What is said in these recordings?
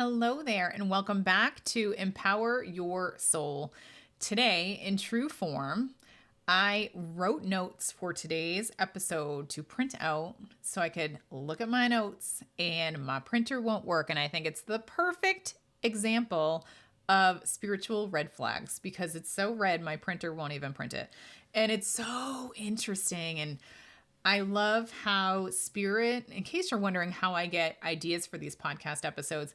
Hello there, and welcome back to Empower Your Soul. Today, in true form, I wrote notes for today's episode to print out so I could look at my notes and my printer won't work. And I think it's the perfect example of spiritual red flags because it's so red, my printer won't even print it. And it's so interesting. And I love how Spirit, in case you're wondering how I get ideas for these podcast episodes,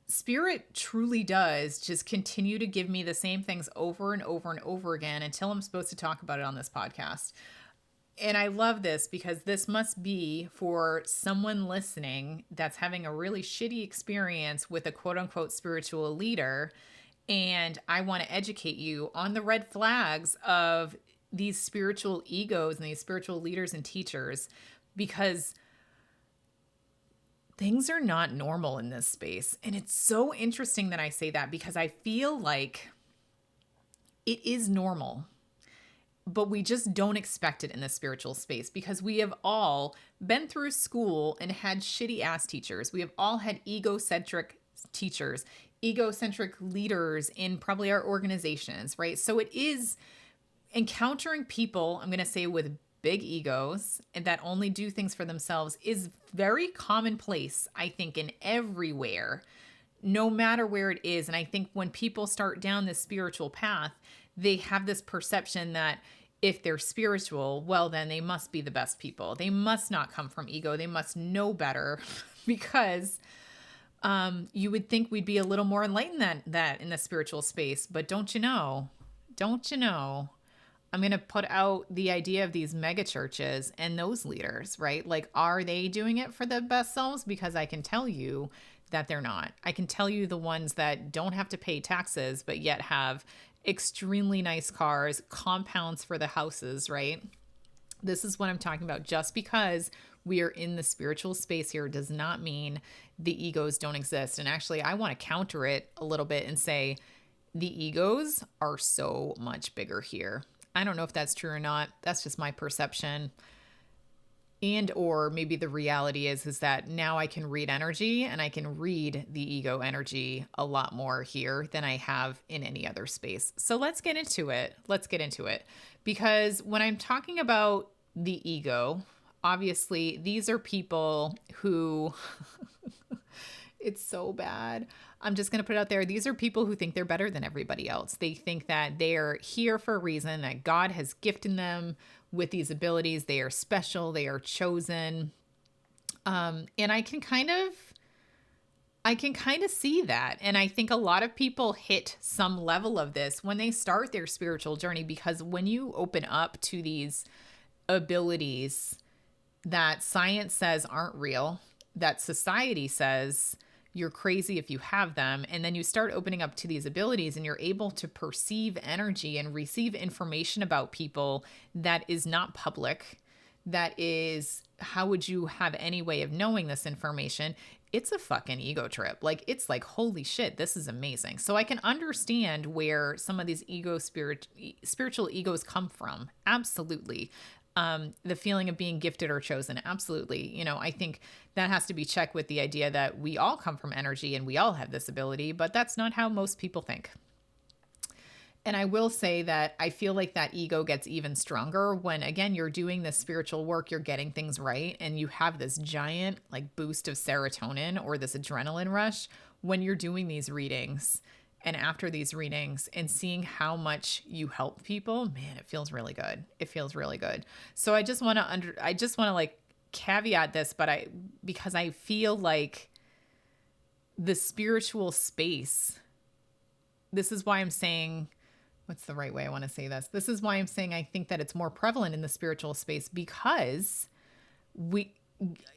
Spirit truly does just continue to give me the same things over and over and over again until I'm supposed to talk about it on this podcast. And I love this because this must be for someone listening that's having a really shitty experience with a quote unquote spiritual leader. And I want to educate you on the red flags of these spiritual egos and these spiritual leaders and teachers because things are not normal in this space. And it's so interesting that I say that because I feel like it is normal, but we just don't expect it in the spiritual space because we have all been through school and had shitty ass teachers. We have all had egocentric teachers, egocentric leaders in probably our organizations, right? So it is encountering people, I'm going to say with big egos and that only do things for themselves is very commonplace, I think, in everywhere, no matter where it is. And I think when people start down this spiritual path, they have this perception that if they're spiritual, well, then they must be the best people. They must not come from ego. They must know better because you would think we'd be a little more enlightened than that in the spiritual space. But don't you know? I'm going to put out the idea of these mega churches and those leaders, right? Like, are they doing it for the best selves? Because I can tell you that they're not. I can tell you the ones that don't have to pay taxes, but yet have extremely nice cars, compounds for the houses, right? This is what I'm talking about. Just because we are in the spiritual space here does not mean the egos don't exist. And actually, I want to counter it a little bit and say the egos are so much bigger here. I don't know if that's true or not. That's just my perception. And or maybe the reality is that now I can read energy and I can read the ego energy a lot more here than I have in any other space. So let's get into it. Because when I'm talking about the ego, obviously these are people who it's so bad. I'm just going to put it out there. These are people who think they're better than everybody else. They think that they're here for a reason, that God has gifted them with these abilities. They are special. They are chosen. And I can kind of see that. And I think a lot of people hit some level of this when they start their spiritual journey, because when you open up to these abilities that science says aren't real, that society says you're crazy if you have them, and then you start opening up to these abilities and you're able to perceive energy and receive information about people that is not public, that is, how would you have any way of knowing this information? It's a fucking ego trip. Like, it's like, holy shit, this is amazing. So I can understand where some of these spiritual egos come from. Absolutely. The feeling of being gifted or chosen. Absolutely. You know, I think that has to be checked with the idea that we all come from energy and we all have this ability, but that's not how most people think. And I will say that I feel like that ego gets even stronger when, again, you're doing this spiritual work, you're getting things right, and you have this giant like boost of serotonin or this adrenaline rush when you're doing these readings. And after these readings and seeing how much you help people, man, it feels really good. It feels really good. So I just want to like caveat this, because I feel like the spiritual space, this is why I'm saying, what's the right way I want to say this? This is why I'm saying I think that it's more prevalent in the spiritual space because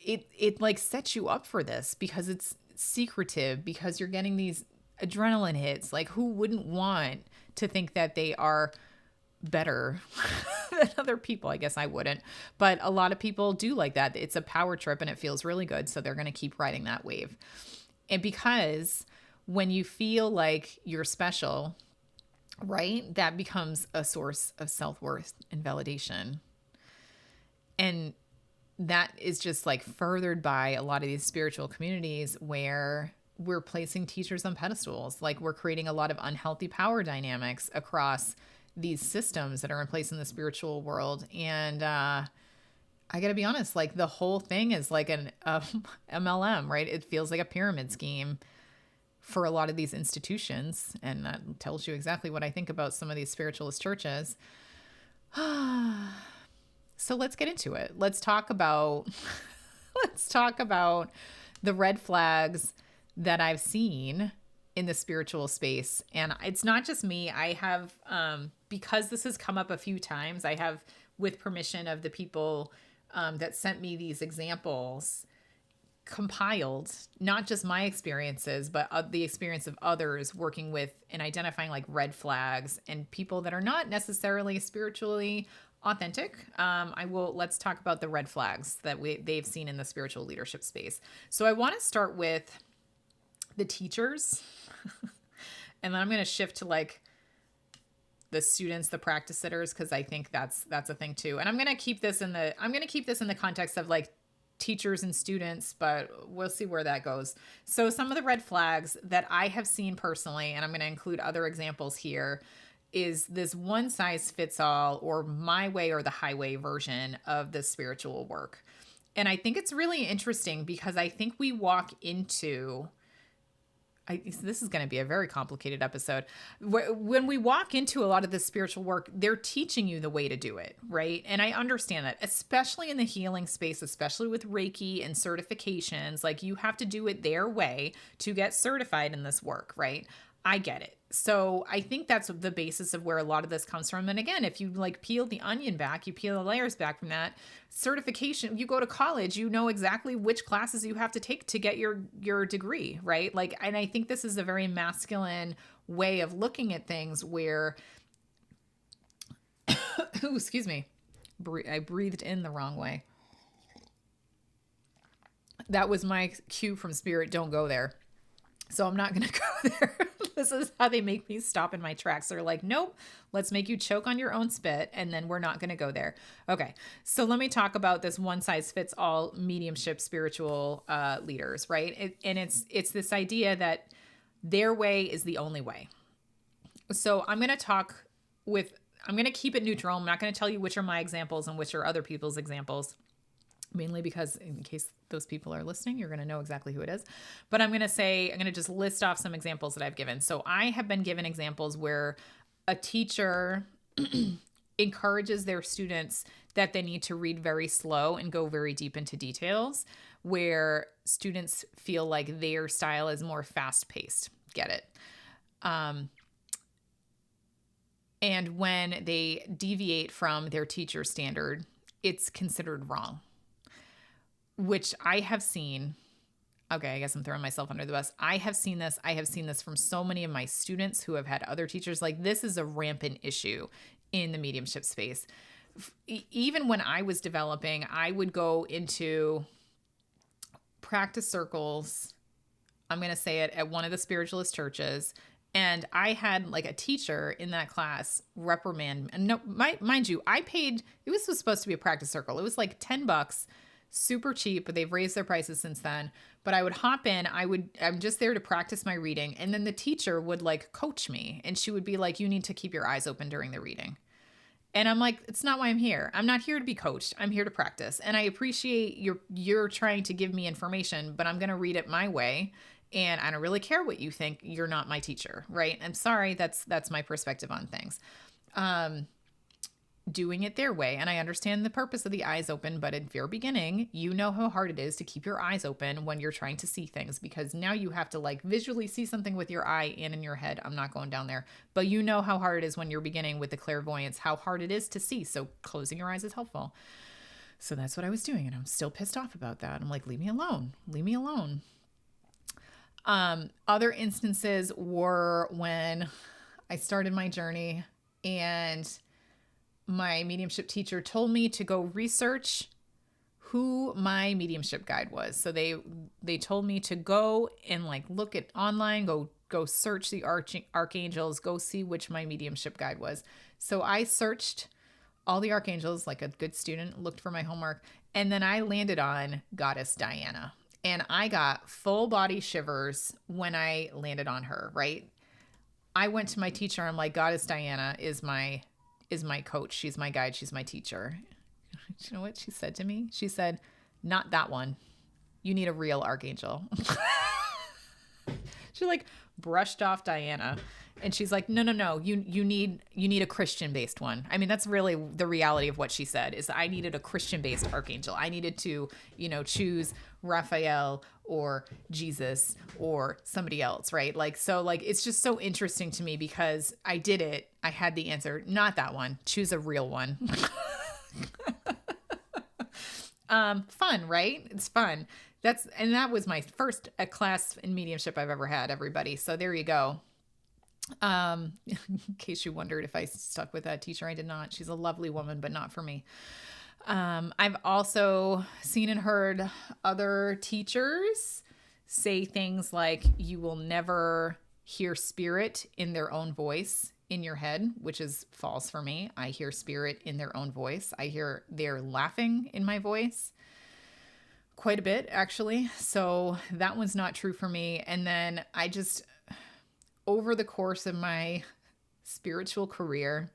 it like sets you up for this because it's secretive, because you're getting these adrenaline hits. Like, who wouldn't want to think that they are better than other people? I guess I wouldn't, but a lot of people do like that. It's a power trip and it feels really good. So they're going to keep riding that wave. And because when you feel like you're special, right, that becomes a source of self-worth and validation. And that is just like furthered by a lot of these spiritual communities where we're placing teachers on pedestals. Like we're creating a lot of unhealthy power dynamics across these systems that are in place in the spiritual world. And I got to be honest, like the whole thing is like an MLM, right? It feels like a pyramid scheme for a lot of these institutions. And that tells you exactly what I think about some of these spiritualist churches. So let's get into it. Let's talk about the red flags that I've seen in the spiritual space. And it's not just me. I have, because this has come up a few times, I have, with permission of the people that sent me these examples, compiled not just my experiences, but the experience of others working with and identifying like red flags and people that are not necessarily spiritually authentic. Let's talk about the red flags that they've seen in the spiritual leadership space. So I want to start with the teachers and then I'm going to shift to like the students, the practice sitters, because I think that's a thing too. And I'm going to keep this in the context of like teachers and students, but we'll see where that goes. So some of the red flags that I have seen personally, and I'm going to include other examples here, is this one size fits all or my way or the highway version of the spiritual work. And I think it's really interesting because I think we walk into this is going to be a very complicated episode. When we walk into a lot of this spiritual work, they're teaching you the way to do it, right? And I understand that, especially in the healing space, especially with Reiki and certifications, like you have to do it their way to get certified in this work, right? I get it. So I think that's the basis of where a lot of this comes from. And again, if you like peel the onion back, you peel the layers back from that certification, you go to college, you know exactly which classes you have to take to get your degree, right? Like, and I think this is a very masculine way of looking at things where, ooh, excuse me, I breathed in the wrong way. That was my cue from spirit. Don't go there. So I'm not going to go there. This is how they make me stop in my tracks. They're like, nope, let's make you choke on your own spit. And then we're not going to go there. Okay. So let me talk about this one size fits all mediumship spiritual leaders, right? It's this idea that their way is the only way. So I'm going to keep it neutral. I'm not going to tell you which are my examples and which are other people's examples. Mainly because in case those people are listening, you're going to know exactly who it is. But I'm going to just list off some examples that I've given. So I have been given examples where a teacher encourages their students that they need to read very slow and go very deep into details, where students feel like their style is more fast paced. Get it? And when they deviate from their teacher standard, it's considered wrong. Which I have seen. Okay, I guess I'm throwing myself under the bus. I have seen this. I have seen this from so many of my students who have had other teachers. Like, this is a rampant issue in the mediumship space. Even when I was developing, I would go into practice circles. I'm going to say it at one of the spiritualist churches. And I had like a teacher in that class reprimand. And no, mind you, I paid, it was supposed to be a practice circle. It was like $10. Super cheap, but they've raised their prices since then. But I would hop in, I'm just there to practice my reading. And then the teacher would like coach me and she would be like, you need to keep your eyes open during the reading. And I'm like, it's not why I'm here. I'm not here to be coached. I'm here to practice. And I appreciate you're trying to give me information, but I'm going to read it my way. And I don't really care what you think. You're not my teacher, right? I'm sorry. That's my perspective on things. Doing it their way. And I understand the purpose of the eyes open, but at your beginning, you know how hard it is to keep your eyes open when you're trying to see things, because now you have to like visually see something with your eye and in your head. I'm not going down there, but you know how hard it is when you're beginning with the clairvoyance, how hard it is to see. So closing your eyes is helpful. So that's what I was doing. And I'm still pissed off about that. I'm like, leave me alone. Leave me alone. Other instances were when I started my journey and my mediumship teacher told me to go research who my mediumship guide was. So they told me to go and like look at online, go search the archangels, go see which my mediumship guide was. So I searched all the archangels like a good student, looked for my homework, and then I landed on Goddess Diana. And I got full body shivers when I landed on her, right? I went to my teacher. I'm like, Goddess Diana is my coach. She's my guide. She's my teacher. You know what she said to me? She said, not that one. You need a real archangel. She like brushed off Diana, and she's like, no. You need a Christian based one. I mean, that's really the reality of what she said, is I needed a Christian based archangel. I needed to, choose Raphael or Jesus or somebody else, right? Like, so like, it's just so interesting to me because I did it. I had the answer, not that one. Choose a real one. Fun, right? It's fun. That was my first class in mediumship I've ever had, everybody. So there you go. In case you wondered if I stuck with that teacher, I did not. She's a lovely woman, but not for me. I've also seen and heard other teachers say things like, you will never hear spirit in their own voice in your head, which is false for me. I hear spirit in their own voice. I hear they're laughing in my voice quite a bit, actually. So that one's not true for me. And then I just, over the course of my spiritual career,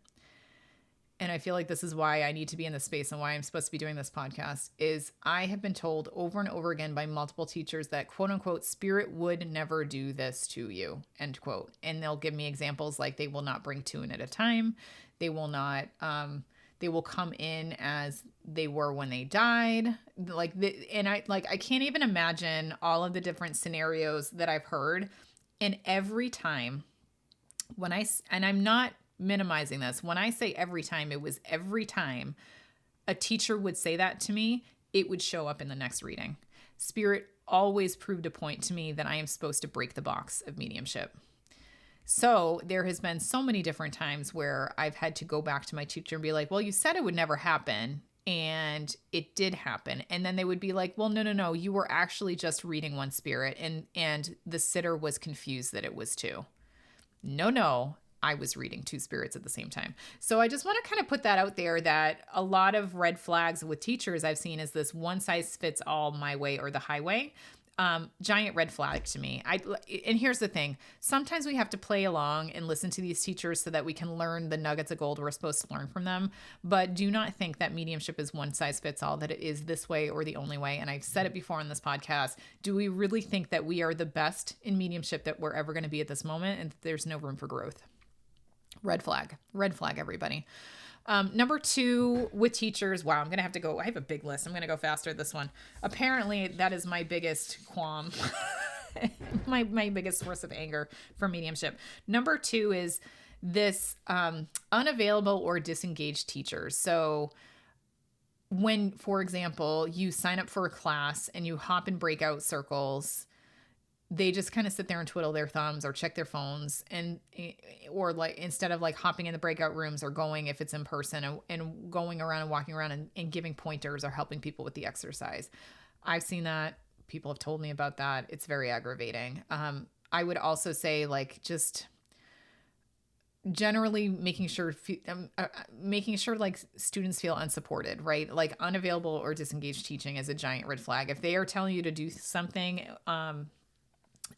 and I feel like this is why I need to be in this space and why I'm supposed to be doing this podcast, is I have been told over and over again by multiple teachers that, quote unquote, spirit would never do this to you, end quote. And they'll give me examples like they will not bring two in at a time. They will not, they will come in as they were when they died. I can't even imagine all of the different scenarios that I've heard. And every time and I'm not minimizing this, when I say every time, it was every time a teacher would say that to me, it would show up in the next reading. Spirit always proved a point to me that I am supposed to break the box of mediumship. So there has been so many different times where I've had to go back to my teacher and be like, well, you said it would never happen. And it did happen. And then they would be like, well, no, you were actually just reading one spirit. And the sitter was confused that it was two. No, I was reading two spirits at the same time. So I just want to kind of put that out there, that a lot of red flags with teachers I've seen is this one size fits all, my way or the highway. Giant red flag to me. And here's the thing. Sometimes we have to play along and listen to these teachers so that we can learn the nuggets of gold we're supposed to learn from them. But do not think that mediumship is one size fits all, that it is this way or the only way. And I've said it before on this podcast. Do we really think that we are the best in mediumship that we're ever going to be at this moment, and there's no room for growth? Red flag, everybody. Number two with teachers. Wow, I'm going to have to go. I have a big list. I'm going to go faster this one. Apparently that is my biggest qualm, my biggest source of anger for mediumship. Number two is this, unavailable or disengaged teachers. So when, for example, you sign up for a class and you hop in breakout circles, they just kind of sit there and twiddle their thumbs or check their phones, or like, instead of like hopping in the breakout rooms or going, if it's in person, and going around and walking around and giving pointers or helping people with the exercise. I've seen that. People have told me about that. It's very aggravating. I would also say, like, just generally making sure like students feel unsupported, right? Like unavailable or disengaged teaching is a giant red flag. If they are telling you to do something,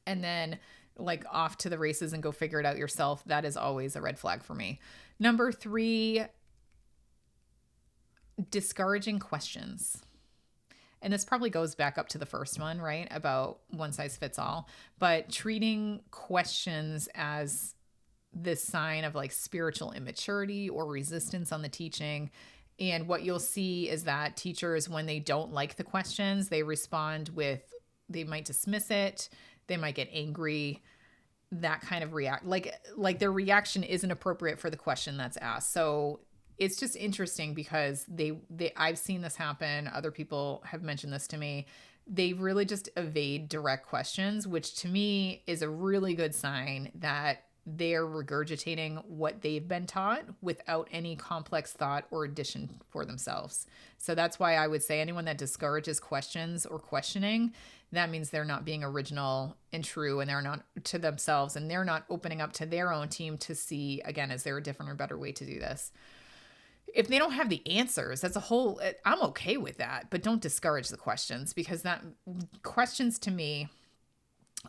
and then like off to the races and go figure it out yourself, that is always a red flag for me. Number three, discouraging questions. And this probably goes back up to the first one, right? About one size fits all, but treating questions as this sign of like spiritual immaturity or resistance on the teaching. And what you'll see is that teachers, when they don't like the questions, they respond with, they might dismiss it. They might get angry, that kind of like their reaction isn't appropriate for the question that's asked. So it's just interesting because I've seen this happen. Other people have mentioned this to me. They really just evade direct questions, which to me is a really good sign that they're regurgitating what they've been taught without any complex thought or addition for themselves. So that's why I would say anyone that discourages questions or questioning, that means they're not being original and true, and they're not to themselves, and they're not opening up to their own team to see, again, is there a different or better way to do this? if they don't have the answers, that's a whole, I'm okay with that, but don't discourage the questions, because that questions to me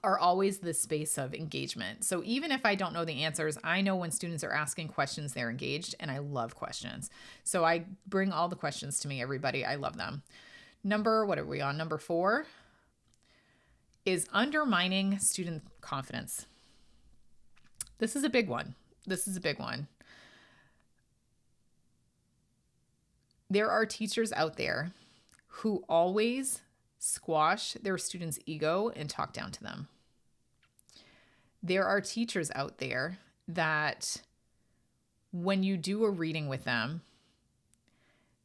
are always the space of engagement. So even if I don't know the answers, I know when students are asking questions, they're engaged, and I love questions. So I bring all the questions to me, everybody. I love them. What are we on? Number 4 is undermining student confidence. This is a big one. There are teachers out there who always squash their students' ego and talk down to them. There are teachers out there that when you do a reading with them,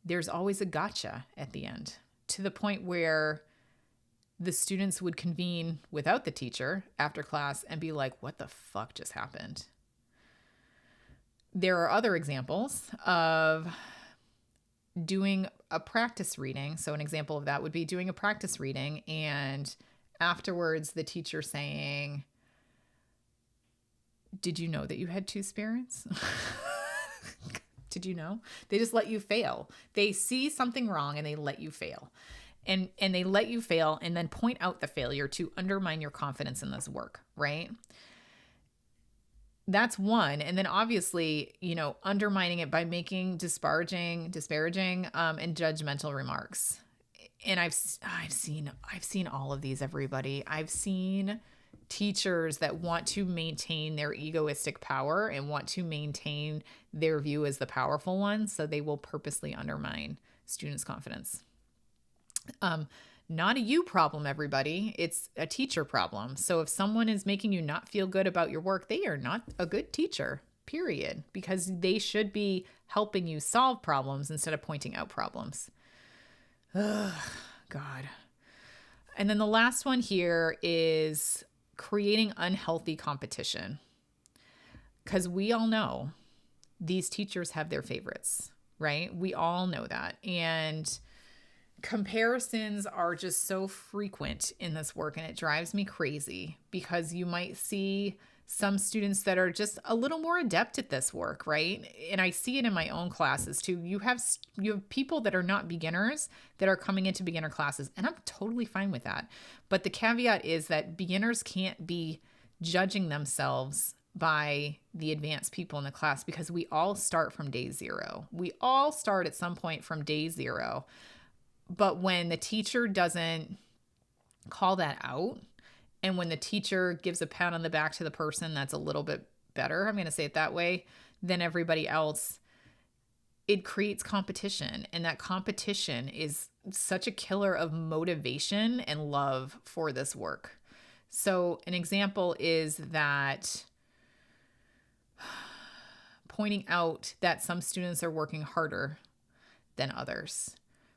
there's always a gotcha at the end, to the point where the students would convene without the teacher after class and be like, what the fuck just happened? There are other examples of doing a practice reading. So an example of that would be doing a practice reading, and afterwards the teacher saying, did you know that you had 2 spirits? Did you know? They just let you fail. They see something wrong and they let you fail. And they let you fail and then point out the failure to undermine your confidence in this work, right? That's one. And then obviously, undermining it by making disparaging, and judgmental remarks. And I've seen all of these, everybody. I've seen teachers that want to maintain their egoistic power and want to maintain their view as the powerful one, so they will purposely undermine students' confidence. Not a you problem, everybody. It's a teacher problem. So if someone is making you not feel good about your work, they are not a good teacher, period, because they should be helping you solve problems instead of pointing out problems. Ugh, God. And then the last one here is creating unhealthy competition. Because we all know these teachers have their favorites, right? We all know that. And comparisons are just so frequent in this work, and it drives me crazy, because you might see some students that are just a little more adept at this work, right? And I see it in my own classes too. You have people that are not beginners that are coming into beginner classes, and I'm totally fine with that. But the caveat is that beginners can't be judging themselves by the advanced people in the class, because we all start from day 0. We all start at some point from day 0. But when the teacher doesn't call that out, and when the teacher gives a pat on the back to the person that's a little bit better, I'm going to say it that way, than everybody else, it creates competition. And that competition is such a killer of motivation and love for this work. So an example is that pointing out that some students are working harder than others.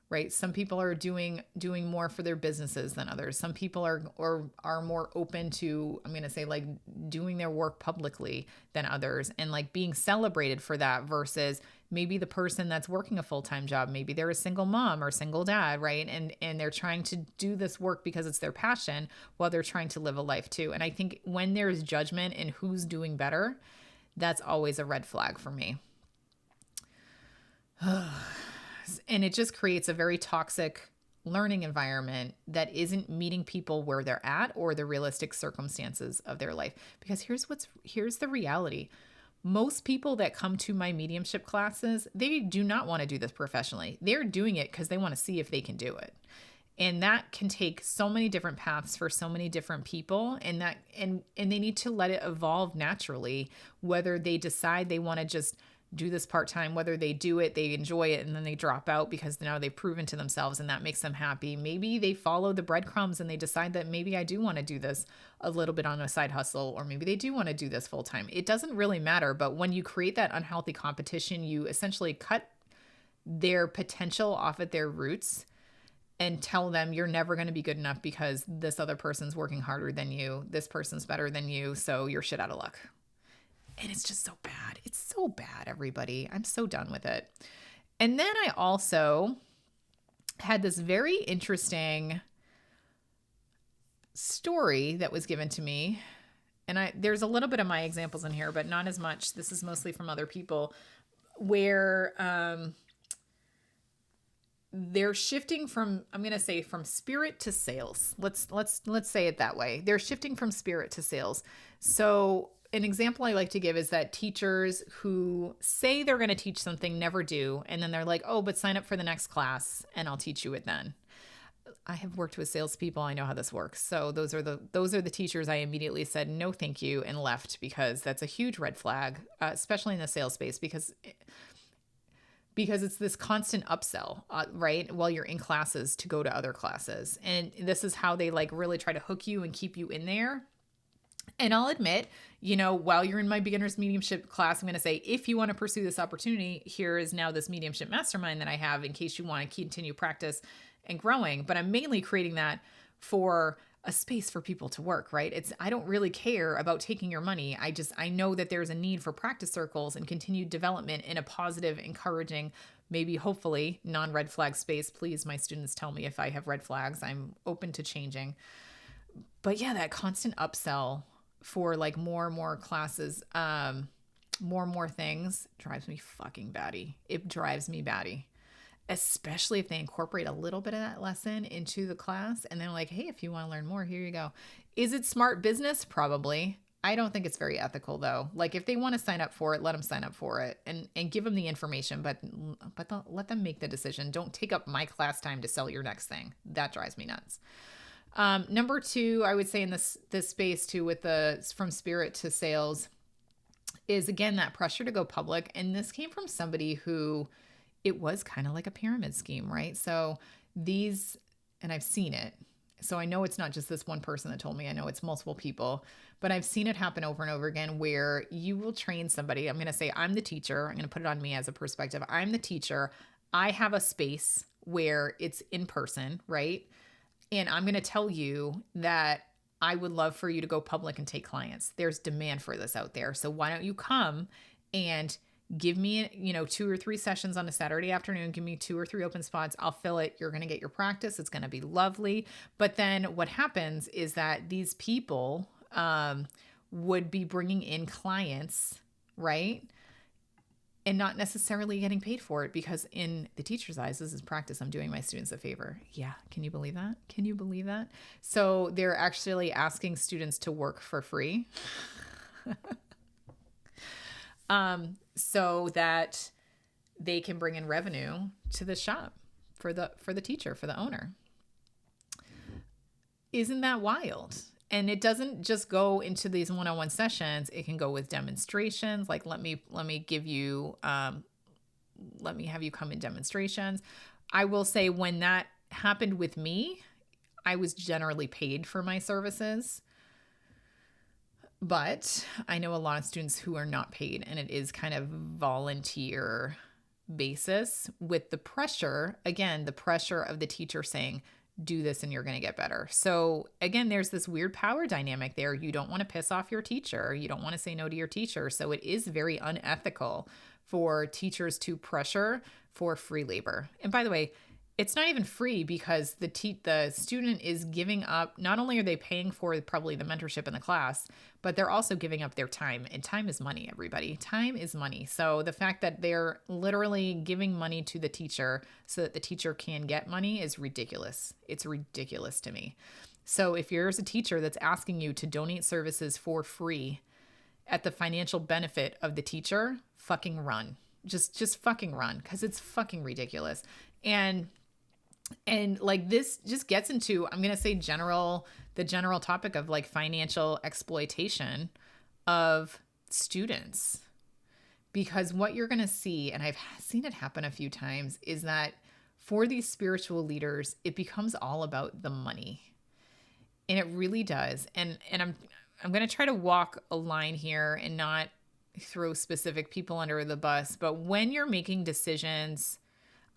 Right? Some people are doing more for their businesses than others. Some people are more open to, I'm going to say, like, doing their work publicly than others, and like being celebrated for that, versus maybe the person that's working a full-time job, maybe they're a single mom or single dad, right? And they're trying to do this work because it's their passion while they're trying to live a life too. And I think when there's judgment in who's doing better, that's always a red flag for me. And it just creates a very toxic learning environment that isn't meeting people where they're at or the realistic circumstances of their life. Because here's the reality. Most people that come to my mediumship classes, they do not want to do this professionally. They're doing it because they want to see if they can do it. And that can take so many different paths for so many different people, and they need to let it evolve naturally, whether they decide they want to just do this part-time, whether they do it, they enjoy it, and then they drop out because now they've proven to themselves and that makes them happy. Maybe they follow the breadcrumbs and they decide that maybe I do want to do this a little bit on a side hustle, or maybe they do want to do this full-time. It doesn't really matter. But when you create that unhealthy competition, you essentially cut their potential off at their roots and tell them you're never going to be good enough because this other person's working harder than you. This person's better than you. So you're shit out of luck. And it's just so bad. It's so bad, everybody. I'm so done with it. And then I also had this very interesting story that was given to me. And there's a little bit of my examples in here, but not as much. This is mostly from other people. where they're shifting from, I'm going to say, from spirit to sales. Let's say it that way. They're shifting from spirit to sales. So an example I like to give is that teachers who say they're going to teach something never do, and then they're like, "Oh, but sign up for the next class and I'll teach you it then." I have worked with salespeople. I know how this works. So those are the teachers I immediately said no, thank you, and left, because that's a huge red flag, especially in the sales space, because it's this constant upsell, right? While you're in classes to go to other classes. And this is how they like really try to hook you and keep you in there. And I'll admit, while you're in my beginner's mediumship class, I'm going to say, if you want to pursue this opportunity, here is now this mediumship mastermind that I have in case you want to continue practice and growing. But I'm mainly creating that for a space for people to work, right? I don't really care about taking your money. I know that there's a need for practice circles and continued development in a positive, encouraging, maybe hopefully non-red flag space. Please, my students, tell me if I have red flags. I'm open to changing. But yeah, that constant upsell for like more and more classes, more and more things drives me fucking batty. It drives me batty, especially if they incorporate a little bit of that lesson into the class and they're like, "Hey, if you want to learn more, here you go." Is it smart business? Probably. I don't think it's very ethical though. Like if they want to sign up for it, let them sign up for it and give them the information, but don't let them make the decision. Don't take up my class time to sell your next thing. That drives me nuts. Number two, I would say in this space too, with the from spirit to sales, is again that pressure to go public. And this came from somebody who, it was kind of like a pyramid scheme, right? So and I've seen it. So I know it's not just this one person that told me. I know it's multiple people, but I've seen it happen over and over again where you will train somebody. I'm going to say, I'm the teacher. I'm going to put it on me as a perspective. I'm the teacher. I have a space where it's in person, right? And I'm going to tell you that I would love for you to go public and take clients. There's demand for this out there. So why don't you come and give me, 2 or 3 sessions on a Saturday afternoon. Give me 2 or 3 open spots. I'll fill it. You're going to get your practice. It's going to be lovely. But then what happens is that these people would be bringing in clients, right? And not necessarily getting paid for it, because in the teacher's eyes, this is practice. I'm doing my students a favor. Yeah. Can you believe that? Can you believe that? So they're actually asking students to work for free. So that they can bring in revenue to the shop for the teacher, for the owner. Isn't that wild? And it doesn't just go into these one-on-one sessions. It can go with demonstrations. Like, let me give you, let me have you come in demonstrations. I will say when that happened with me, I was generally paid for my services. But I know a lot of students who are not paid, and it is kind of volunteer basis with the pressure, again, the pressure of the teacher saying, do this and you're going to get better. So again, there's this weird power dynamic there. You don't want to piss off your teacher. You don't want to say no to your teacher. So it is very unethical for teachers to pressure for free labor. And by the way, it's not even free, because the student is giving up. Not only are they paying for probably the mentorship in the class, but they're also giving up their time. And time is money, everybody. Time is money. So the fact that they're literally giving money to the teacher so that the teacher can get money is ridiculous. It's ridiculous to me. So if you're a teacher that's asking you to donate services for free at the financial benefit of the teacher, fucking run. Just fucking run, because it's fucking ridiculous. And like this just gets into, I'm going to say the general topic of like financial exploitation of students. Because what you're going to see, and I've seen it happen a few times, is that for these spiritual leaders, it becomes all about the money. And it really does. And I'm going to try to walk a line here and not throw specific people under the bus. But when you're making decisions,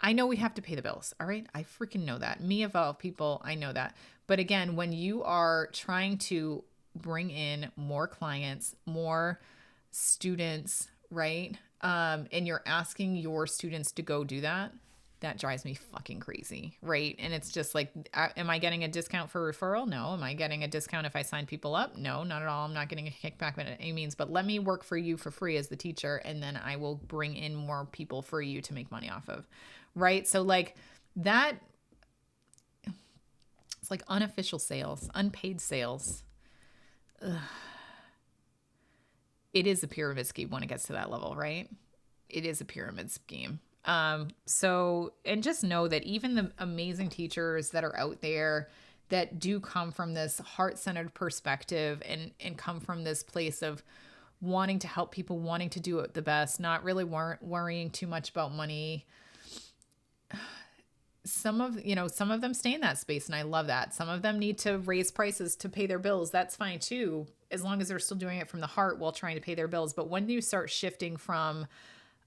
I know we have to pay the bills. All right. I freaking know that. Me of all people, I know that. But again, when you are trying to bring in more clients, more students, right? And you're asking your students to go do that, that drives me fucking crazy, right? And it's just like, am I getting a discount for referral? No. Am I getting a discount if I sign people up? No, not at all. I'm not getting a kickback by any means, but let me work for you for free as the teacher, and then I will bring in more people for you to make money off of, right? So like that, it's like unofficial sales, unpaid sales. Ugh. It is a pyramid scheme when it gets to that level, right? It is a pyramid scheme. So, and just know that even the amazing teachers that are out there that do come from this heart-centered perspective and come from this place of wanting to help people, wanting to do it the best, not really worrying too much about money. Some of them stay in that space, and I love that. Some of them need to raise prices to pay their bills. That's fine too, as long as they're still doing it from the heart while trying to pay their bills. But when you start shifting from,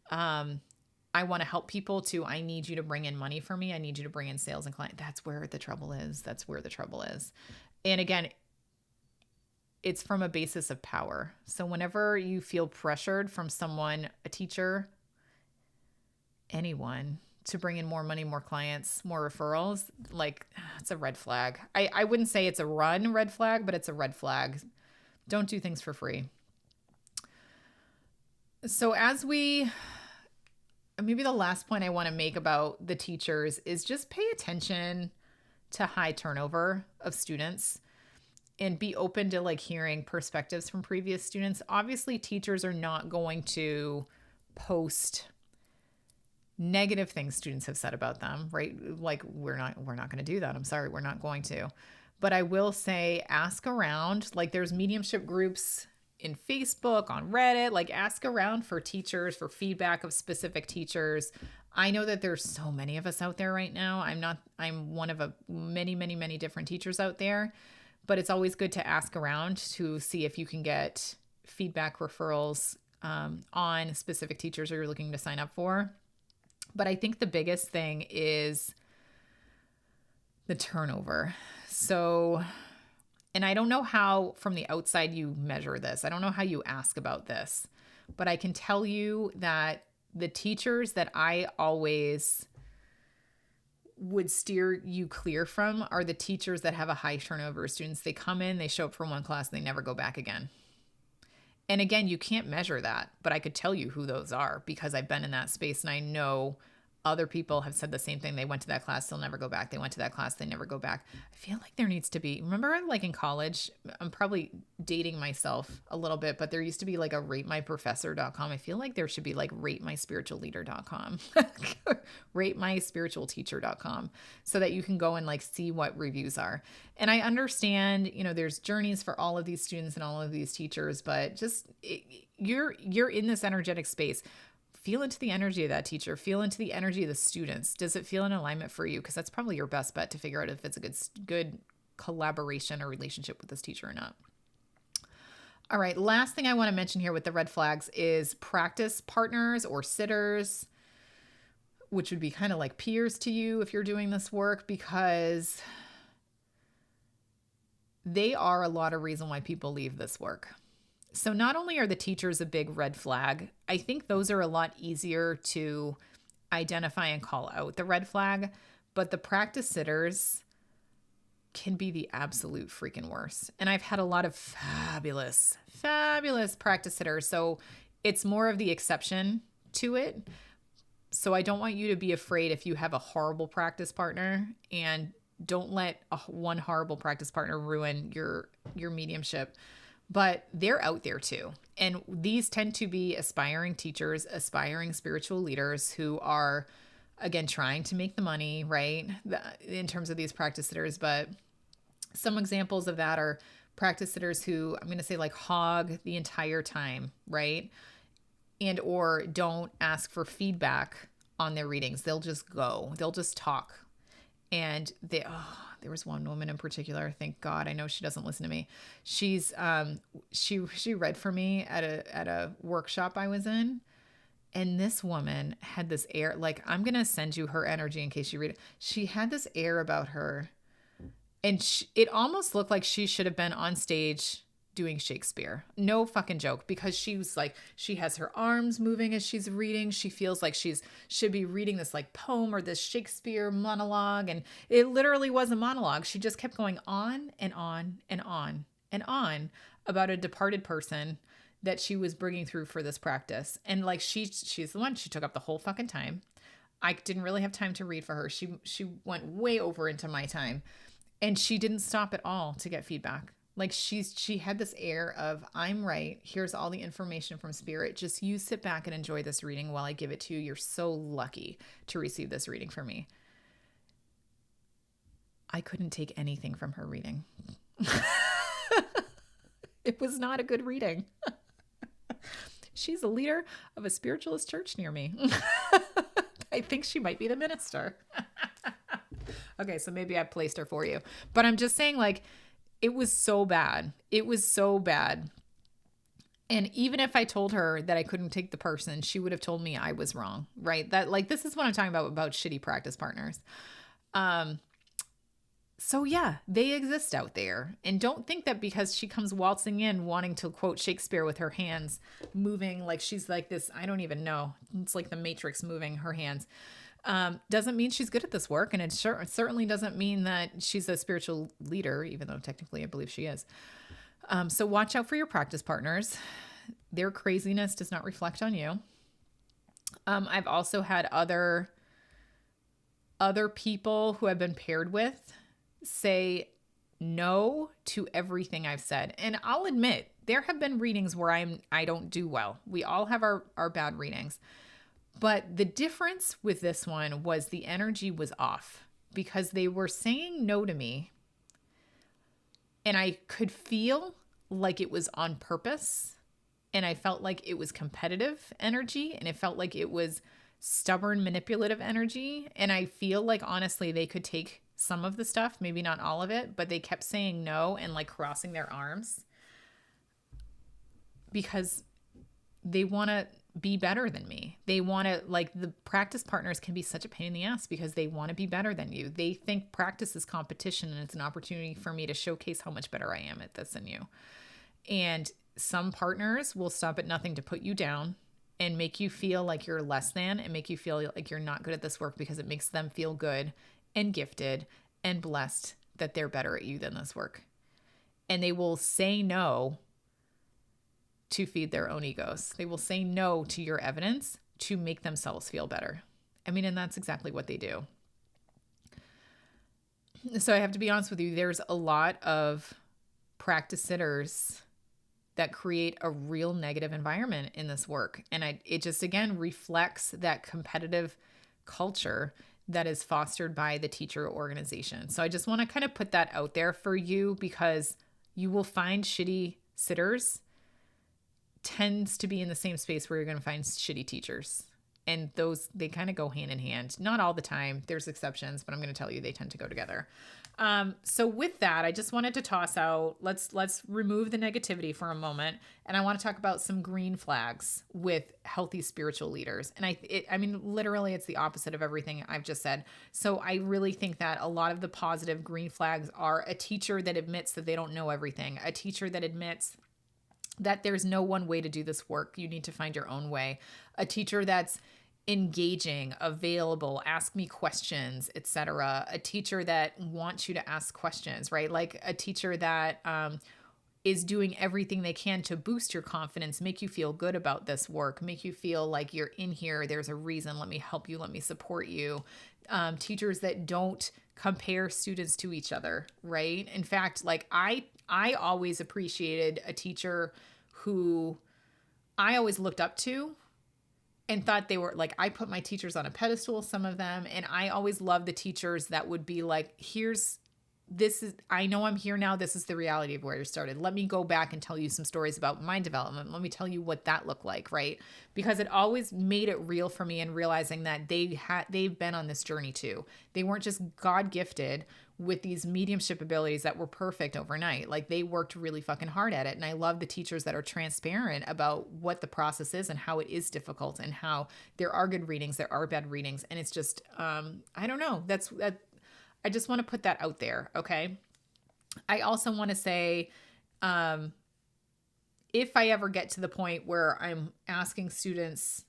I want to help people to, I need you to bring in money for me, I need you to bring in sales and client, that's where the trouble is. That's where the trouble is. And again, it's from a basis of power. So whenever you feel pressured from someone, a teacher, anyone, to bring in more money, more clients, more referrals, like, it's a red flag. I wouldn't say it's a red flag, but it's a red flag. Don't do things for free. So maybe the last point I want to make about the teachers is just pay attention to high turnover of students and be open to like hearing perspectives from previous students. Obviously, teachers are not going to post negative things students have said about them, right? Like we're not going to do that. I'm sorry, we're not going to. But I will say, ask around. Like there's mediumship groups in Facebook, on Reddit, like ask around for teachers, for feedback of specific teachers. I know that there's so many of us out there right now. I'm one of many different teachers out there, but it's always good to ask around to see if you can get feedback, referrals on specific teachers you're looking to sign up for. But I think the biggest thing is the turnover. So, and I don't know how from the outside you measure this. I don't know how you ask about this, but I can tell you that the teachers that I always would steer you clear from are the teachers that have a high turnover of students. They come in, they show up for one class, and they never go back again. And again, you can't measure that, but I could tell you who those are because I've been in that space and I know other people have said the same thing. They went to that class, they'll never go back. They went to that class, they never go back. I feel like there needs to be, remember like in college, I'm probably dating myself a little bit, but there used to be like a ratemyprofessor.com. I feel like there should be like ratemyspiritualleader.com, ratemyspiritualteacher.com, so that you can go and like see what reviews are. And I understand, there's journeys for all of these students and all of these teachers, but just you're in this energetic space. Feel into the energy of that teacher. Feel into the energy of the students. Does it feel in alignment for you? Because that's probably your best bet to figure out if it's a good collaboration or relationship with this teacher or not. All right. Last thing I want to mention here with the red flags is practice partners or sitters, which would be kind of like peers to you if you're doing this work, because they are a lot of reason why people leave this work. So not only are the teachers a big red flag, I think those are a lot easier to identify and call out the red flag, but the practice sitters can be the absolute freaking worst. And I've had a lot of fabulous practice sitters. So it's more of the exception to it. So I don't want you to be afraid if you have a horrible practice partner, and don't let one horrible practice partner ruin your mediumship. But they're out there too. And these tend to be aspiring teachers, aspiring spiritual leaders who are, again, trying to make the money, right? In terms of these practice sitters. But some examples of that are practice sitters who, I'm going to say, like hog the entire time, right? And or don't ask for feedback on their readings. They'll just go. They'll just talk. And there was one woman in particular, thank God, I know she doesn't listen to me. She's she read for me at a workshop I was in, and this woman had this air, like, I'm gonna send you her energy in case you read it. She had this air about her, and it almost looked like she should have been on stage doing Shakespeare. No fucking joke, because she was like, she has her arms moving as she's reading. She feels like should be reading this like poem or this Shakespeare monologue. And it literally was a monologue. She just kept going on and on and on and on about a departed person that she was bringing through for this practice. And like, she's the one, she took up the whole fucking time. I didn't really have time to read for her. She went way over into my time, and she didn't stop at all to get feedback. Like she had this air of, I'm right. Here's all the information from spirit. Just you sit back and enjoy this reading while I give it to you. You're so lucky to receive this reading from me. I couldn't take anything from her reading. It was not a good reading. She's a leader of a spiritualist church near me. I think she might be the minister. Okay, so maybe I placed her for you. But I'm just saying, like, it was so bad. It was so bad. And even if I told her that I couldn't take the person, she would have told me I was wrong, right? That, like, this is what I'm talking about shitty practice partners. So yeah, they exist out there. And don't think that because she comes waltzing in wanting to quote Shakespeare with her hands moving like she's like this, I don't even know. It's like the Matrix moving her hands. Doesn't mean she's good at this work. And it certainly doesn't mean that she's a spiritual leader, even though technically I believe she is. So watch out for your practice partners. Their craziness does not reflect on you. I've also had other people who I've been paired with say no to everything I've said. And I'll admit, there have been readings where I don't do well. We all have our bad readings. But the difference with this one was the energy was off, because they were saying no to me. And I could feel like it was on purpose. And I felt like it was competitive energy. And it felt like it was stubborn, manipulative energy. And I feel like, honestly, they could take some of the stuff, maybe not all of it, but they kept saying no and like crossing their arms because they want to be better than me. They want to, like, the practice partners can be such a pain in the ass because they want to be better than you. They think practice is competition and it's an opportunity for me to showcase how much better I am at this than you. And some partners will stop at nothing to put you down and make you feel like you're less than, and make you feel like you're not good at this work because it makes them feel good and gifted and blessed that they're better at you than this work. And they will say no to feed their own egos. They will say no to your evidence to make themselves feel better. I mean, and that's exactly what they do. So I have to be honest with you, there's a lot of practice sitters that create a real negative environment in this work. And it just, again, reflects that competitive culture that is fostered by the teacher organization. So I just want to kind of put that out there for you, because you will find shitty sitters tends to be in the same space where you're going to find shitty teachers. And those, they kind of go hand in hand. Not all the time. There's exceptions, but I'm going to tell you they tend to go together. So with that, I just wanted to toss out, let's remove the negativity for a moment. And I want to talk about some green flags with healthy spiritual leaders. And I mean, literally it's the opposite of everything I've just said. So I really think that a lot of the positive green flags are a teacher that admits that they don't know everything, a teacher that admits that there's no one way to do this work. You need to find your own way. A teacher that's engaging, available, ask me questions, etc. A teacher that wants you to ask questions, right? Like a teacher that is doing everything they can to boost your confidence, make you feel good about this work, make you feel like you're in here, there's a reason, let me help you, let me support you. Teachers that don't compare students to each other, right? In fact, like I always appreciated a teacher who I always looked up to and thought they were like, I put my teachers on a pedestal, some of them. And I always loved the teachers that would be like, I know I'm here now. This is the reality of where you started. Let me go back and tell you some stories about my development. Let me tell you what that looked like, right? Because it always made it real for me, and realizing that they've been on this journey too. They weren't just God gifted with these mediumship abilities that were perfect overnight. Like they worked really fucking hard at it. And I love the teachers that are transparent about what the process is and how it is difficult and how there are good readings, there are bad readings. And it's just, I don't know. I just want to put that out there. Okay. I also want to say, if I ever get to the point where I'm asking students,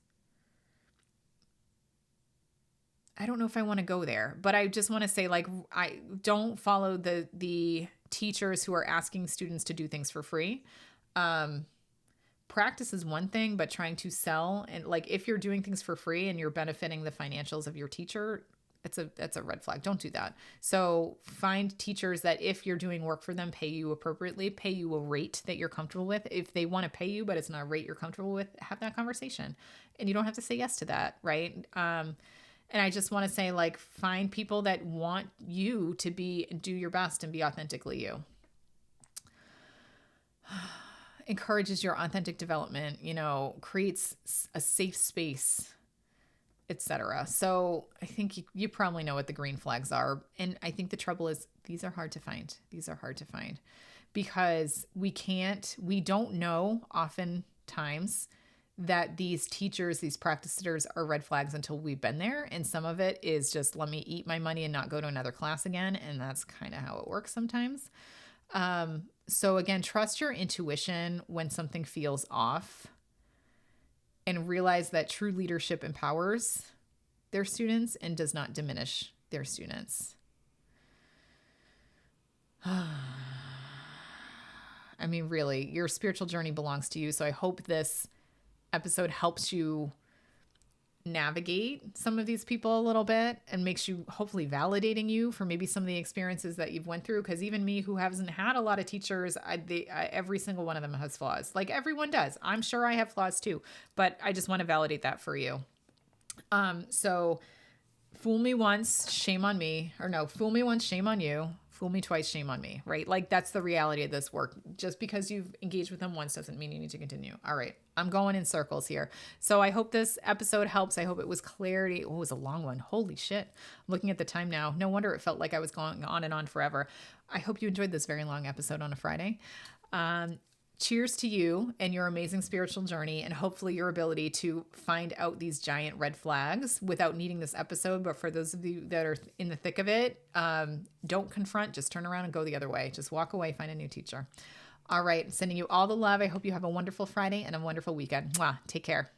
I don't know if I want to go there, but I just want to say, like, I don't follow the teachers who are asking students to do things for free. Practice is one thing, but trying to sell, and like, if you're doing things for free and you're benefiting the financials of your teacher, that's a red flag. Don't do that. So find teachers that, if you're doing work for them, pay you appropriately, pay you a rate that you're comfortable with. If they want to pay you, but it's not a rate you're comfortable with, have that conversation, and you don't have to say yes to that. Right. And I just want to say, like, find people that want you to do your best and be authentically you. Encourages your authentic development, creates a safe space, etc. So I think you probably know what the green flags are. And I think the trouble is, these are hard to find. These are hard to find because we don't know oftentimes that these teachers, these practitioners are red flags until we've been there. And some of it is just, let me eat my money and not go to another class again. And that's kind of how it works sometimes. So again, trust your intuition when something feels off, and realize that true leadership empowers their students and does not diminish their students. I mean, really, your spiritual journey belongs to you. So I hope this episode helps you navigate some of these people a little bit and makes you, hopefully validating you for maybe some of the experiences that you've went through. Because even me, who hasn't had a lot of teachers, every single one of them has flaws. Like, everyone does. I'm sure I have flaws too, but I just want to validate that for you. So fool me once, shame on me. Or no, fool me once, shame on you. Fool me twice, shame on me, right? Like, that's the reality of this work. Just because you've engaged with them once doesn't mean you need to continue. All right. I'm going in circles here. So I hope this episode helps. I hope it was clarity. Oh, it was a long one. Holy shit. I'm looking at the time now. No wonder it felt like I was going on and on forever. I hope you enjoyed this very long episode on a Friday. Cheers to you and your amazing spiritual journey, and hopefully your ability to find out these giant red flags without needing this episode. But for those of you that are in the thick of it, don't confront, just turn around and go the other way. Just walk away, find a new teacher. All right. Sending you all the love. I hope you have a wonderful Friday and a wonderful weekend. Mwah. Take care.